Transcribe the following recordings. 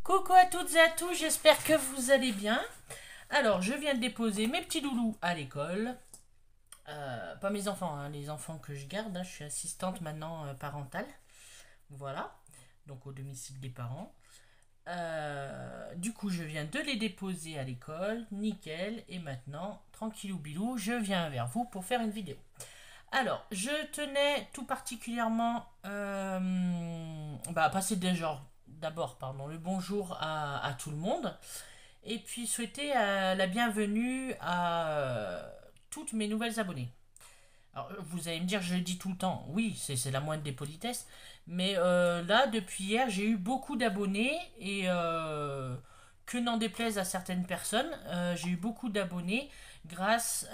Coucou à toutes et à tous, j'espère que vous allez bien. Alors, je viens de déposer mes petits loulous à l'école. Pas mes enfants, hein, les enfants que je garde. Hein, je suis assistante maintenant parentale. Voilà, donc au domicile des parents. Du coup, je viens de les déposer à l'école, nickel. Et maintenant, tranquillou bilou, je viens vers vous pour faire une vidéo. Alors, je tenais tout particulièrement à passer d'abord le bonjour à tout le monde et puis souhaiter la bienvenue à toutes mes nouvelles abonnées. Alors, vous allez me dire, je le dis tout le temps, oui, c'est la moindre des politesses, mais là, depuis hier, j'ai eu beaucoup d'abonnés et que n'en déplaise à certaines personnes, j'ai eu beaucoup d'abonnés grâce.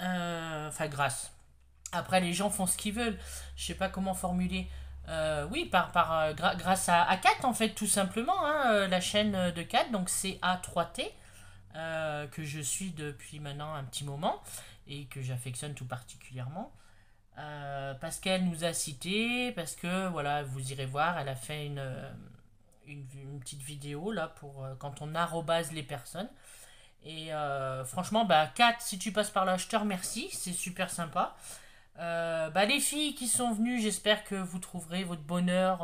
Après, les gens font ce qu'ils veulent. Je sais pas comment formuler. Oui, grâce à Kat, en fait, tout simplement. Hein, la chaîne de Kat, donc c'est A3T, que je suis depuis maintenant un petit moment et que j'affectionne tout particulièrement. Parce qu'elle nous a cités, parce que, voilà, vous irez voir, elle a fait une petite vidéo là pour quand on arrobase les personnes. Et franchement, Kat, si tu passes par là, je te remercie, c'est super sympa. Les filles qui sont venues, j'espère que vous trouverez votre bonheur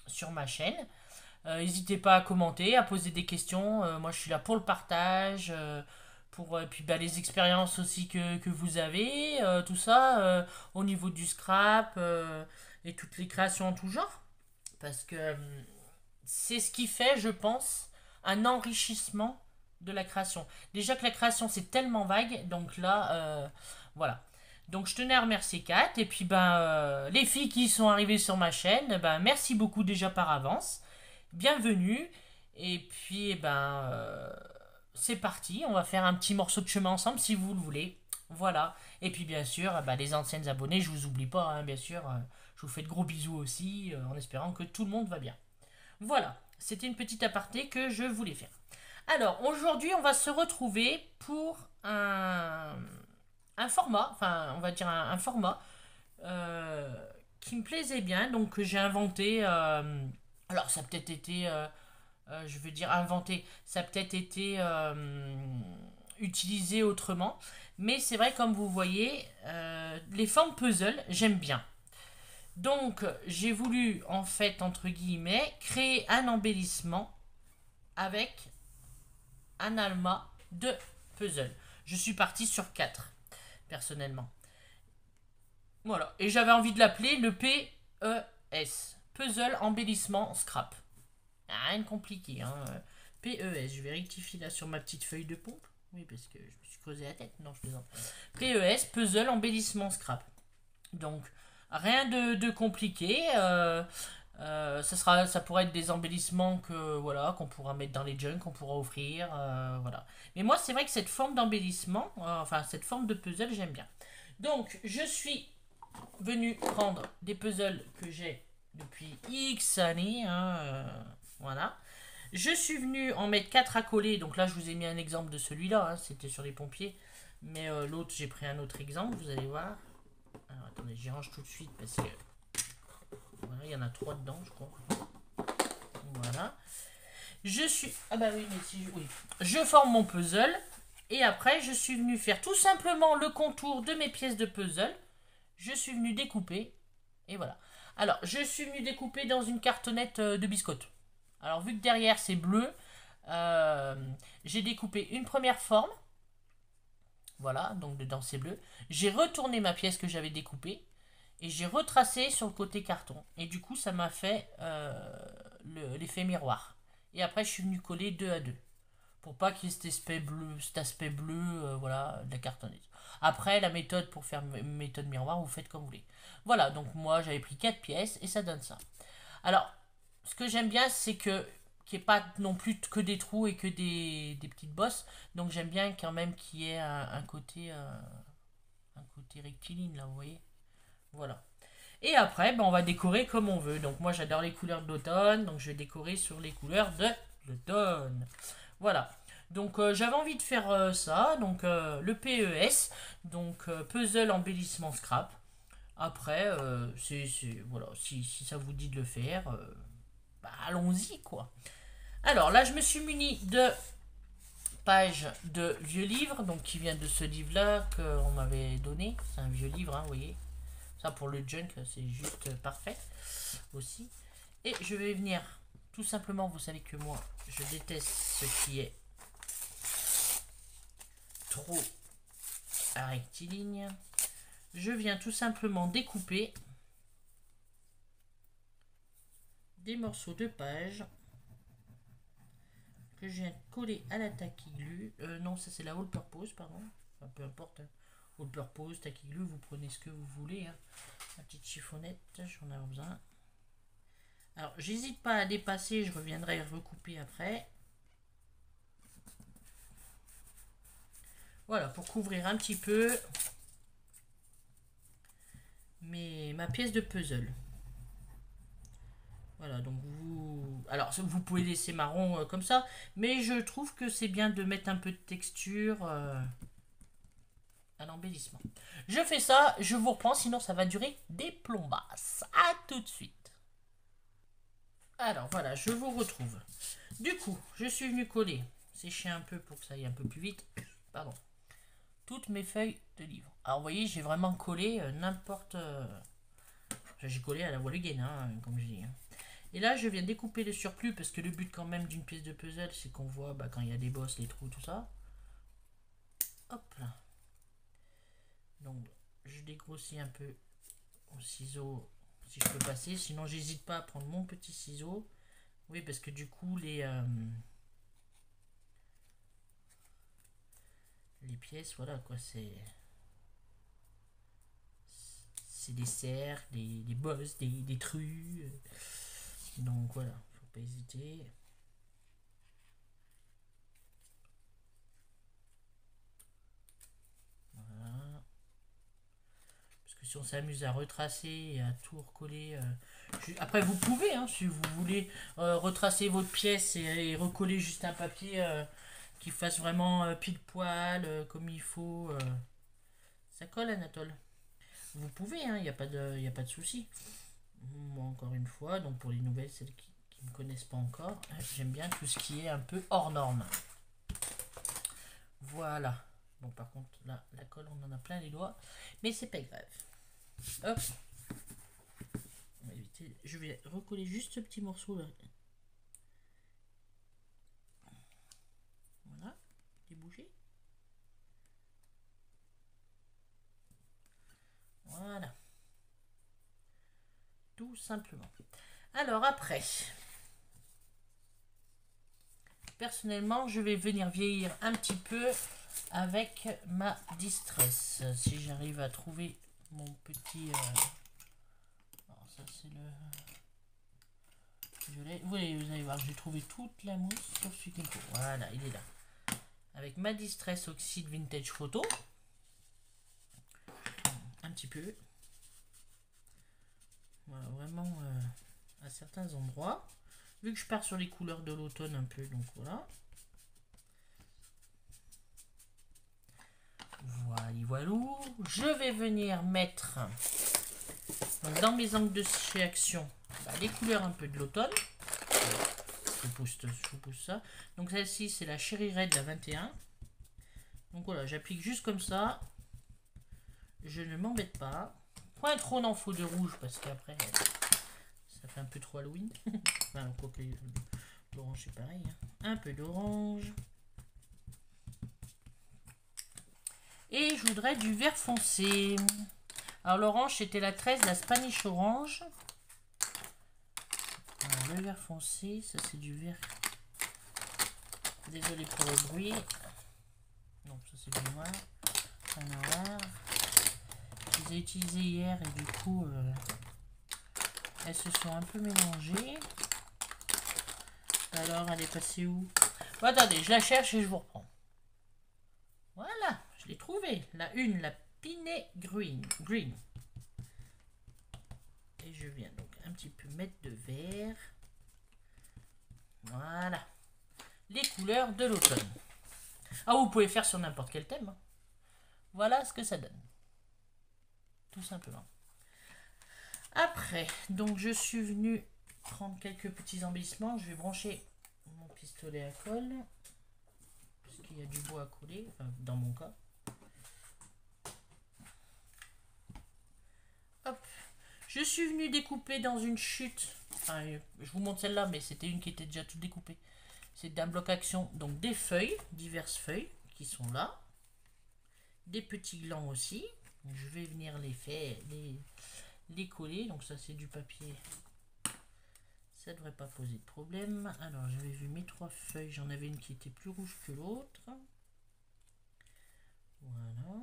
sur ma chaîne. N'hésitez pas à commenter, à poser des questions. Moi, je suis là pour le partage, pour puis les expériences aussi que vous avez, tout ça, au niveau du scrap et toutes les créations en tout genre. Parce que c'est ce qui fait, je pense, un enrichissement de la création. Déjà que la création, c'est tellement vague, donc là, voilà. Donc je tenais à remercier Kat et puis les filles qui sont arrivées sur ma chaîne, merci beaucoup déjà par avance. Bienvenue et puis c'est parti, on va faire un petit morceau de chemin ensemble si vous le voulez. Voilà. Et puis bien sûr, les anciennes abonnés, je vous oublie pas, hein, bien sûr. Je vous fais de gros bisous aussi, en espérant que tout le monde va bien. Voilà, c'était une petite aparté que je voulais faire. Alors, aujourd'hui, on va se retrouver pour un format, enfin, on va dire un format euh, qui me plaisait bien, donc que j'ai inventé. Alors, ça a peut-être été, je veux dire inventé, ça a peut-être été utilisé autrement, mais c'est vrai, comme vous voyez, les formes puzzle, j'aime bien. Donc, j'ai voulu, en fait, entre guillemets, créer un embellissement avec un alma de puzzle. Je suis parti sur 4 personnellement. Voilà. Et j'avais envie de l'appeler le PES. Puzzle Embellissement Scrap. Rien de compliqué. Hein. PES. Je vais rectifier là sur ma petite feuille de pompe. Oui, parce que je me suis creusé la tête. Non, je plaisante. PES. Puzzle Embellissement Scrap. Donc, rien de compliqué. Ça pourrait être des embellissements qu'on pourra mettre dans les junk, qu'on pourra offrir. Voilà. Mais moi, c'est vrai que cette forme d'embellissement, cette forme de puzzle, j'aime bien. Donc, je suis venu prendre des puzzles que j'ai depuis X années. Hein, voilà. Je suis venu en mettre 4 à coller. Donc là, je vous ai mis un exemple de celui-là. Hein, c'était sur les pompiers. Mais l'autre, j'ai pris un autre exemple. Vous allez voir. Alors, attendez, j'y range tout de suite parce que voilà, il y en a 3 dedans, je crois. Voilà. Je suis. Ah bah oui, mais si. Oui. Je forme mon puzzle. Et après, je suis venu faire tout simplement le contour de mes pièces de puzzle. Je suis venu découper. Et voilà. Alors, je suis venu découper dans une cartonnette de biscotte. Alors, vu que derrière c'est bleu, j'ai découpé une première forme. Voilà, donc dedans c'est bleu. J'ai retourné ma pièce que j'avais découpée. Et j'ai retracé sur le côté carton. Et du coup, ça m'a fait l'effet miroir. Et après, je suis venu coller 2 à 2 pour pas qu'il y ait cet aspect bleu, voilà, de la cartonnette. Après, la méthode pour faire méthode miroir, vous faites comme vous voulez. Voilà, donc moi, j'avais pris 4 pièces et ça donne ça. Alors, ce que j'aime bien, c'est que qu'il n'y ait pas non plus que des trous et que des petites bosses. Donc, j'aime bien quand même qu'il y ait un côté rectiligne, là, vous voyez. Voilà. Et après, on va décorer comme on veut. Donc moi, j'adore les couleurs de l'automne. Donc je vais décorer sur les couleurs de l'automne. Voilà. Donc j'avais envie de faire ça. Donc le PES. Donc Puzzle Embellissement Scrap. Après, voilà, si ça vous dit de le faire, allons-y quoi. Alors là, je me suis muni de pages de vieux livres, donc qui vient de ce livre-là qu'on m'avait donné. C'est un vieux livre, hein, vous voyez. Ça pour le junk, c'est juste parfait aussi. Et je vais venir tout simplement, vous savez que moi, je déteste ce qui est trop à rectiligne. Je viens tout simplement découper des morceaux de page que je viens coller à la taquiglu. Non, ça c'est la all purpose, pardon. Enfin, peu importe. Hein. All purpose, taquiglu, vous prenez ce que vous voulez. Hein. La petite chiffonnette, j'en ai besoin. Alors, j'hésite pas à dépasser, je reviendrai recouper après. Voilà, pour couvrir un petit peu ma pièce de puzzle. Voilà, donc vous... Alors, vous pouvez laisser marron comme ça, mais je trouve que c'est bien de mettre un peu de texture à l'embellissement. Je fais ça, je vous reprends, sinon ça va durer des plombasses. À tout de suite. Alors, voilà, je vous retrouve. Du coup, je suis venu coller, sécher un peu pour que ça aille un peu plus vite. Pardon. Toutes mes feuilles de livres. Alors, vous voyez, j'ai vraiment collé n'importe... J'ai collé à la voile gaine, hein, comme je dis. Hein. Et là, je viens découper le surplus parce que le but quand même d'une pièce de puzzle, c'est qu'on voit quand il y a des bosses, les trous, tout ça. Hop là. Donc, je dégrossis un peu au ciseau si je peux passer. Sinon, j'hésite pas à prendre mon petit ciseau. Oui, parce que du coup, les pièces, voilà quoi, c'est des cercles, des bosses, des trus. Donc voilà, faut pas hésiter. Voilà. Parce que si on s'amuse à retracer et à tout recoller... Après, vous pouvez, hein, si vous voulez, retracer votre pièce et recoller juste un papier qui fasse vraiment pile poil, comme il faut. Ça colle, Anatole. Vous pouvez, il n'y a pas de souci. Moi, encore une fois, donc pour les nouvelles, celles qui ne me connaissent pas encore, j'aime bien tout ce qui est un peu hors norme. Voilà. Bon, par contre, là, la colle, on en a plein les doigts, mais c'est pas grave. Hop. On va éviter. Je vais recoller juste ce petit morceau là. Voilà. Déboucher. Voilà. Tout simplement. Alors après, personnellement, je vais venir vieillir un petit peu avec ma Distress. Si j'arrive à trouver mon petit... Alors ça c'est le violet. Vous allez voir, j'ai trouvé toute la mousse sauf celui qu'il me faut. Voilà, il est là. Avec ma Distress Oxyde Vintage Photo. Un petit peu. Voilà, vraiment à certains endroits. Vu que je pars sur les couleurs de l'automne un peu, donc voilà. Voilà. Je vais venir mettre donc, dans mes angles de chez Action les couleurs un peu de l'automne. Je vous pousse ça. Donc celle-ci, c'est la Cherry Red, la 21. Donc voilà, j'applique juste comme ça. Je ne m'embête pas. Point trop d'en faux de rouge parce qu'après, ça fait un peu trop Halloween. Enfin, quoique l'orange, c'est pareil. Hein. Un peu d'orange. Et je voudrais du vert foncé. Alors l'orange, c'était la 13, la Spanish Orange. Alors, le vert foncé, ça c'est du vert. Désolé pour le bruit. Non, ça c'est du noir. Un noir. Je les ai utilisés hier et du coup, elles se sont un peu mélangées. Alors, elle est passée où? Bon, attendez, je la cherche et je vous reprends. Voilà, je l'ai trouvée. La une, la Pinay Green. Et je viens donc un petit peu mettre de vert. Voilà. Les couleurs de l'automne. Ah, vous pouvez faire sur n'importe quel thème. Hein. Voilà ce que ça donne. Tout simplement. Après, donc je suis venu prendre quelques petits embellissements. Je vais brancher mon pistolet à colle. Parce qu'il y a du bois à coller, enfin, dans mon cas. Hop. Je suis venu découper dans une chute. Enfin, je vous montre celle-là, mais c'était une qui était déjà toute découpée. C'est d'un bloc action. Donc des feuilles, diverses feuilles qui sont là. Des petits glands aussi. Donc, je vais venir les faire, les coller. Donc ça c'est du papier. Ça devrait pas poser de problème. Alors j'avais vu mes 3 feuilles. J'en avais une qui était plus rouge que l'autre. Voilà.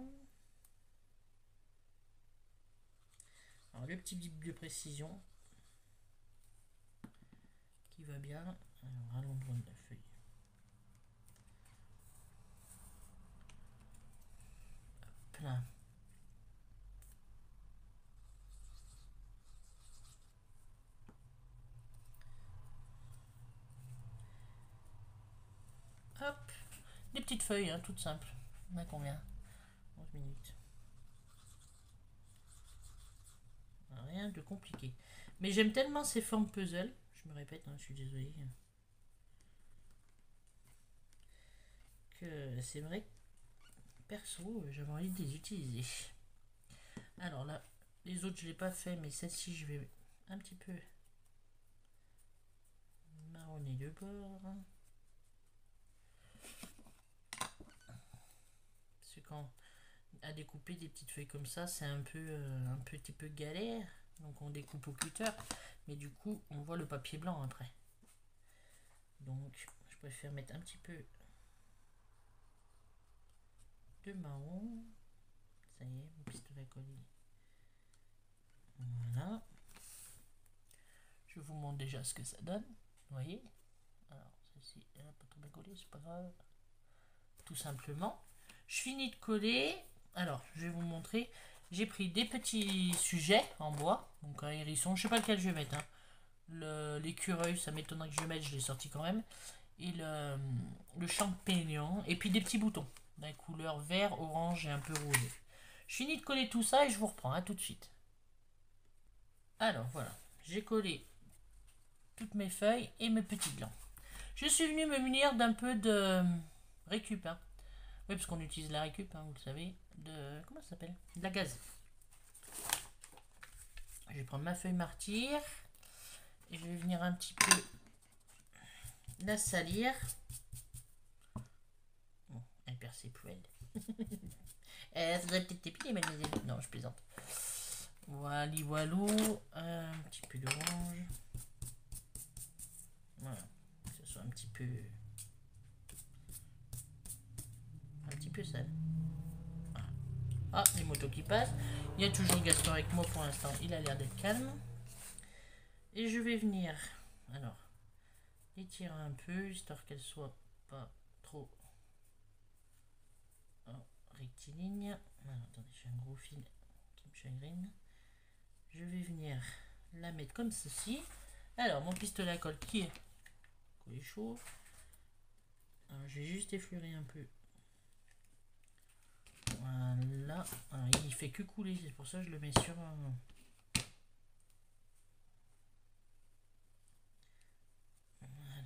Alors le petit bip de précision qui va bien. Alors à l'endroit de la feuille. Hop là. Hop. Des petites feuilles, hein, toutes simples. On a combien? 11 minutes. Rien de compliqué. Mais j'aime tellement ces formes puzzle. Je me répète, hein, je suis désolée. Que c'est vrai que perso, j'avais envie de les utiliser. Alors là, les autres je l'ai pas fait, mais celle-ci je vais un petit peu marronner le bord. Parce que quand à découper des petites feuilles comme ça, c'est un petit peu galère. Donc on découpe au cutter, mais du coup on voit le papier blanc après. Donc je préfère mettre un petit peu de marron. Ça y est, mon pistolet à coller. Voilà. Je vous montre déjà ce que ça donne. Vous voyez? Alors, celle-ci, elle n'a pas trop bien collé, c'est pas grave. Tout simplement. Je finis de coller. Alors, je vais vous montrer. J'ai pris des petits sujets en bois. Donc un hérisson. Je sais pas lequel je vais mettre. Hein. L'écureuil, ça m'étonnerait que je le mette. Je l'ai sorti quand même. Et le champignon. Et puis des petits boutons. D'un couleur vert, orange et un peu rouge. Je finis de coller tout ça et je vous reprends. À tout de suite. Alors, voilà. J'ai collé toutes mes feuilles et mes petits glands. Je suis venu me munir d'un peu de récup. Hein. Oui, parce qu'on utilise la récup, hein, vous le savez. Comment ça s'appelle? De la gaze. Je vais prendre ma feuille martyr. Et je vais venir un petit peu la salir. Bon, elle perd ses poêles. Elle faudrait peut-être épiler, mademoiselle. Non, je plaisante. Voilà, voilou. Un petit peu d'orange. Voilà. Que ce soit un petit peu sale. Voilà. Ah, les motos qui passent. Il y a toujours Gaston avec moi pour l'instant. Il a l'air d'être calme. Et je vais venir, alors, étirer un peu, histoire qu'elle soit pas trop rectiligne. Alors, attendez, j'ai un gros fil qui me chagrine. Je vais venir la mettre comme ceci. Alors, mon pistolet à colle qui est collé chaud. Alors, je vais juste effleurer un peu. Voilà. Alors, il fait que couler, c'est pour ça que je le mets sur un... Voilà.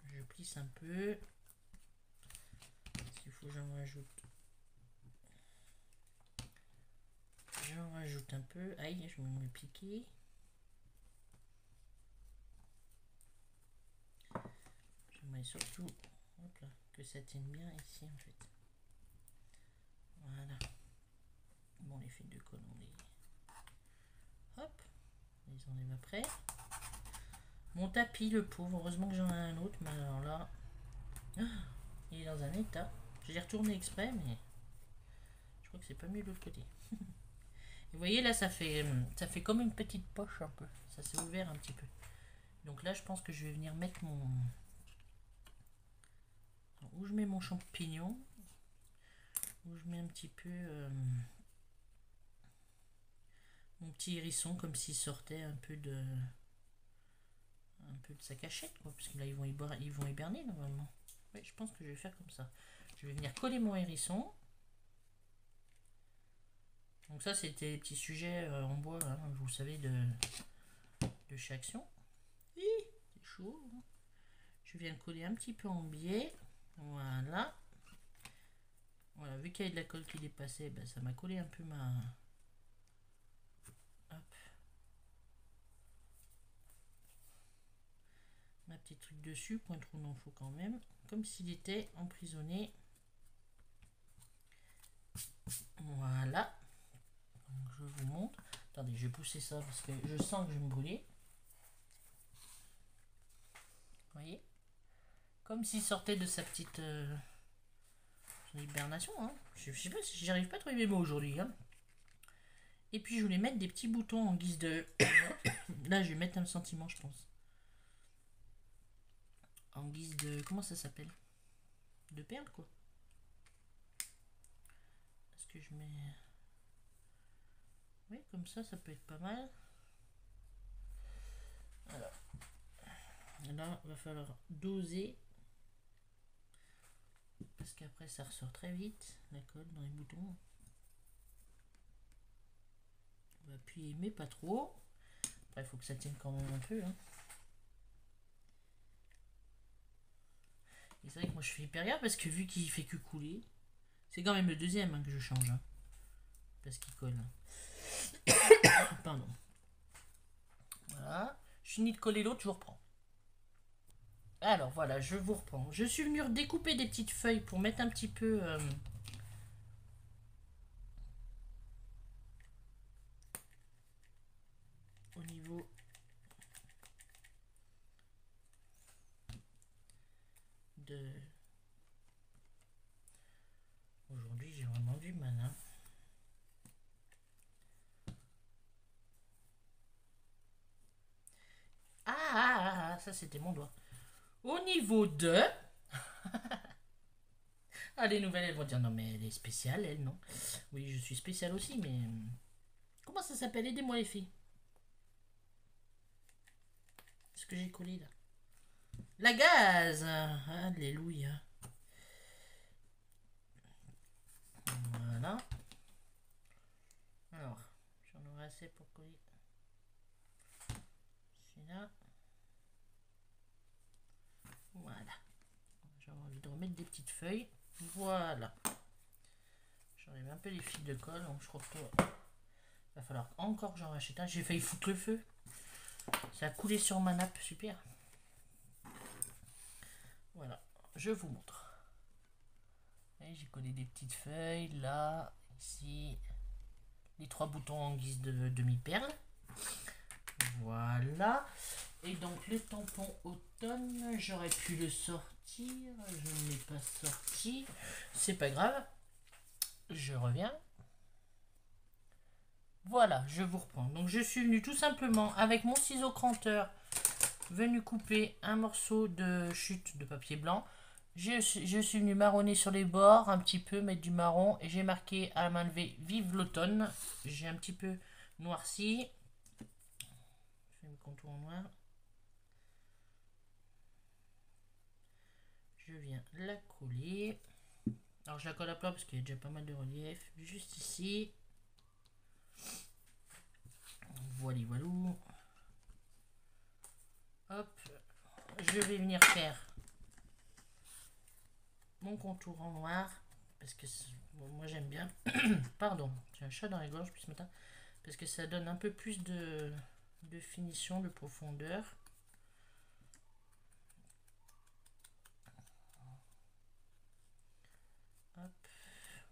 Je plisse un peu. S'il faut, j'en rajoute. J'en rajoute un peu. Aïe, je vais me piquer. J'aimerais surtout hop là, que ça tienne bien ici en fait. Voilà. Bon, les fils de colle, on les... Hop, on les enlève après. Mon tapis, le pauvre, heureusement que j'en ai un autre, mais alors là... il est dans un état. J'ai retourné exprès, mais... je crois que c'est pas mieux de l'autre côté. Vous voyez là, ça fait comme une petite poche un peu. Ça s'est ouvert un petit peu. Donc là, je pense que je vais venir mettre mon... Alors, où je mets mon champignon, où je mets un petit peu mon petit hérisson, comme s'il sortait un peu de sa cachette, quoi, parce que là ils vont hiberner normalement. Oui, je pense que je vais faire comme ça. Je vais venir coller mon hérisson. Donc ça, c'était des petits sujets en bois, hein, vous savez, de chez Action. Oui, c'est chaud. Je viens coller un petit peu en biais. Voilà. Voilà, vu qu'il y a de la colle qui dépassait, ben, ça m'a collé un peu ma... Hop. Ma petite truc dessus, point trop non faut quand même. Comme s'il était emprisonné. Voilà. Donc, je vous montre. Attendez, je vais pousser ça parce que je sens que je vais me brûler. Vous voyez? Comme s'il sortait de sa petite hibernation. Hein. Je sais pas si j'arrive pas à trouver mes mots aujourd'hui. Hein. Et puis je voulais mettre des petits boutons en guise de... Là je vais mettre un sentiment je pense. En guise de... Comment ça s'appelle? De perles quoi. Est-ce que je mets... Oui comme ça peut être pas mal. Alors. Là il va falloir doser. Parce qu'après ça ressort très vite. La colle dans les boutons. On va appuyer mais pas trop. Après il faut que ça tienne quand même un peu. Hein. Et c'est vrai que moi je fais hyper gaffe parce que vu qu'il fait que couler, c'est quand même le deuxième hein, que je change. Hein, parce qu'il colle. Pardon. Voilà. Je finis de coller l'autre, je vous reprends. Alors voilà, je vous reprends. Je suis venue découper des petites feuilles pour mettre un petit peu... au niveau... de... Aujourd'hui j'ai vraiment du mal. Hein. Ah, ça c'était mon doigt. Au niveau de... Ah, les nouvelles, elles vont dire non, mais elle est spéciale, elle, non. Oui, je suis spéciale aussi, mais. Comment ça s'appelle? Aidez-moi, les filles. Ce que j'ai collé là. La gaz. Alléluia. Voilà. Alors, j'en aurai assez pour coller. Celui-là. Voilà. J'ai envie de remettre des petites feuilles. Voilà. J'enlève un peu les fils de colle, donc je crois que il va falloir encore que j'en rachète un. J'ai failli foutre le feu. Ça a coulé sur ma nappe, super. Voilà, je vous montre. J'ai collé des petites feuilles là, ici. Les 3 boutons en guise de demi-perle. Voilà. Et donc le tampon automne, j'aurais pu le sortir. Je ne l'ai pas sorti. C'est pas grave. Je reviens. Voilà, je vous reprends. Donc je suis venu tout simplement avec mon ciseau cranteur, venu couper un morceau de chute de papier blanc. Je suis venu marronner sur les bords, un petit peu, mettre du marron. Et j'ai marqué à la main levée, vive l'automne. J'ai un petit peu noirci. Je fais le contour en noir. Je viens la coller. Alors je la colle à plat parce qu'il y a déjà pas mal de relief. Juste ici. Voilà, voilà. Hop. Je vais venir faire mon contour en noir. Parce que bon, moi j'aime bien. Pardon, j'ai un chat dans les gorges depuis ce matin. Parce que ça donne un peu plus de finition, de profondeur. Hop.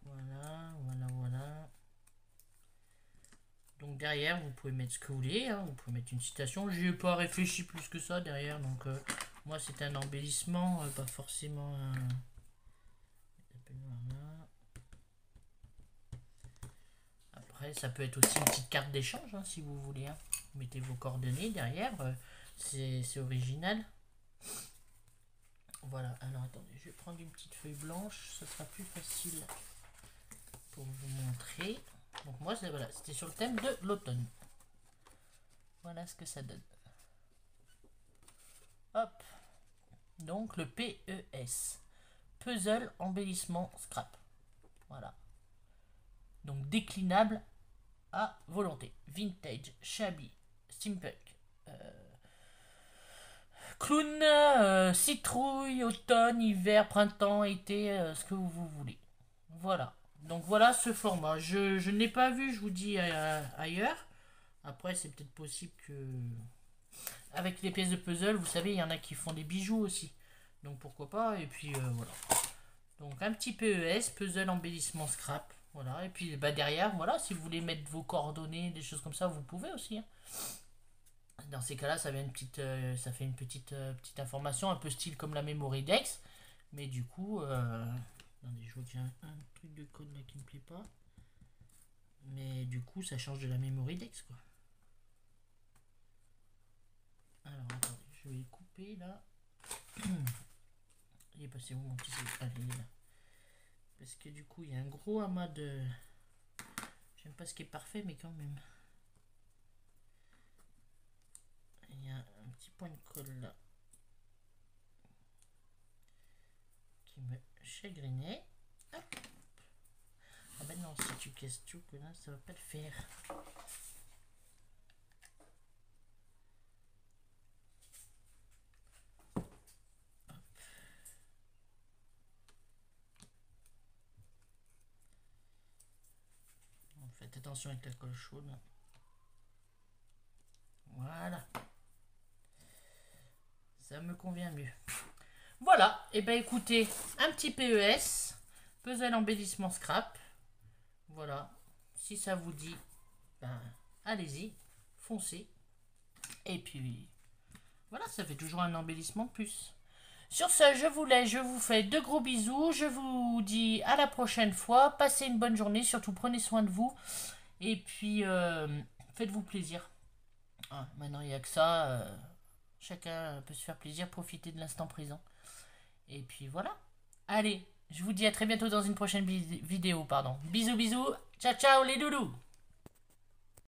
Voilà, voilà, voilà. Donc derrière, vous pouvez mettre ce que vous voulez. Hein. Vous pouvez mettre une citation. Je n'ai pas réfléchi plus que ça derrière. Donc moi, c'est un embellissement, pas forcément un... Voilà. Après, ça peut être aussi une petite carte d'échange, hein, si vous voulez. Hein. Vous mettez vos coordonnées derrière. C'est original. Voilà. Alors, attendez, je vais prendre une petite feuille blanche. Ce sera plus facile pour vous montrer. Donc moi, voilà, c'était sur le thème de l'automne. Voilà ce que ça donne. Hop. Donc le PES. Puzzle embellissement scrap. Voilà. Donc déclinable à volonté. Vintage, shabby, steampunk, Clown, citrouille, automne, hiver, printemps, été, ce que vous voulez. Voilà. Donc voilà ce format. Je ne l'ai pas vu, je vous dis, ailleurs. Après, c'est peut-être possible que... Avec les pièces de puzzle, vous savez, il y en a qui font des bijoux aussi. Donc pourquoi pas. Et puis voilà. Donc un petit PES, puzzle embellissement scrap. Voilà. Et puis bah, derrière, voilà, si vous voulez mettre vos coordonnées, des choses comme ça, vous pouvez aussi. Hein. Dans ces cas-là, ça fait une petite information, un peu style comme la memory Dex. Mais du coup, attendez, je vois qu'il y a un truc de code là qui me plaît pas. Mais du coup, ça change de la memory Dex, quoi. Alors, attendez, je vais couper là. Il est passé où mon petit... Allez, il est là. Parce que du coup, il y a un gros amas de... J'aime pas ce qui est parfait, mais quand même. Il y a un petit point de colle là. Qui me chagrinait. Hop. Ah ben non, si tu casses tout, que là, ça va pas le faire. Faites attention avec la colle chaude. Voilà. Ça me convient mieux. Voilà. Et ben écoutez, un petit PES. Puzzle embellissement scrap. Voilà. Si ça vous dit, ben allez-y. Foncez. Et puis, voilà, ça fait toujours un embellissement de plus. Sur ce, je vous laisse, je vous fais de gros bisous. Je vous dis à la prochaine fois. Passez une bonne journée. Surtout, prenez soin de vous. Et puis, faites-vous plaisir. Ah, maintenant, il n'y a que ça. Chacun peut se faire plaisir, profiter de l'instant présent. Et puis, voilà. Allez, je vous dis à très bientôt dans une prochaine vidéo. Pardon. Bisous, bisous. Ciao, ciao, les loulous.